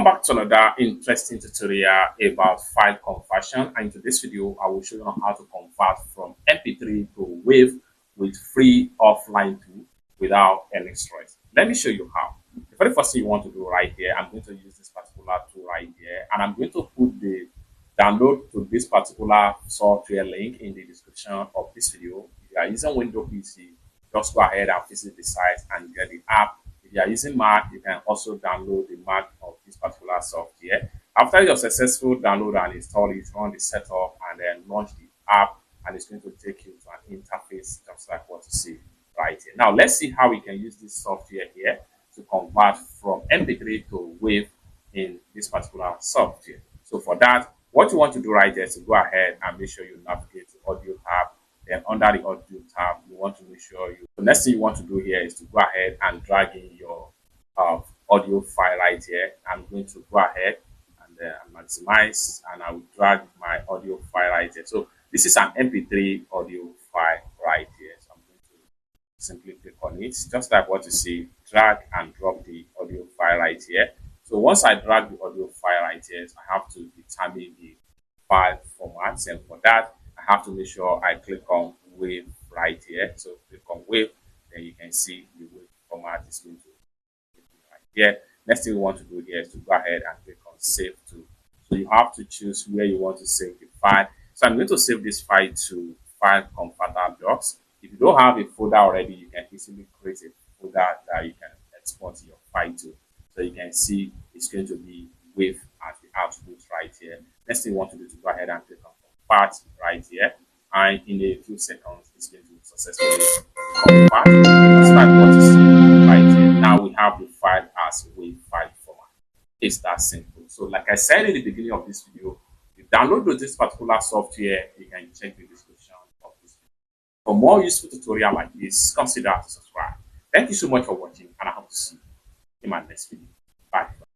back to another interesting tutorial about file conversion, and in today's video I will show you how to convert from MP3 to WAV with free offline tool without any stress. Let me show you how. The very first thing you want to do right here, I'm going to use this particular tool right here, and I'm going to put the download to this particular software link in the description of this video. If you are using Windows PC, just go ahead and visit the site and get the app. If you are using Mac, you can also download the Mac of this particular software. After your successful download and install it, run the setup and then launch the app, and it's going to take you to an interface just like what you see right here. Now let's see how we can use this software here to convert from MP3 to WAV in this particular software. So for that, what you want to do right there is to go ahead and make sure you navigate to audio tab. Then under the audio tab, you want to make sure the next thing you want to do here is to go ahead and drag in your audio file right here. I'm going to go ahead and maximize, and I will drag my audio file right here. So this is an MP3 audio file right here. So I'm going to simply click on it, just like what you see, drag and drop the audio file right here. So once I drag the audio file right here, I have to determine the file format, and for that, I have to make sure I click on WAV right here. So click on WAV, then you can see the WAV format is going to be right here. Next thing we want to do here is to go ahead and click on Save To. So you have to choose where you want to save the file. So I'm going to save this file to File Converter Docs. If you don't have a folder already, you can easily create a folder that you can export your file to. So you can see it's going to be WAV as the output right here. Next thing you want to do is to go ahead and click on Convert right here, and in a few seconds it's going to successfully convert. Just like what you see right here. Now we have the file as WAV file format. It's that simple. So like I said in the beginning of this video, you download this particular software, you can check the description of this video. For more useful tutorial like this, consider to subscribe. Thank you so much for watching, and I hope to see you in my next video. Bye.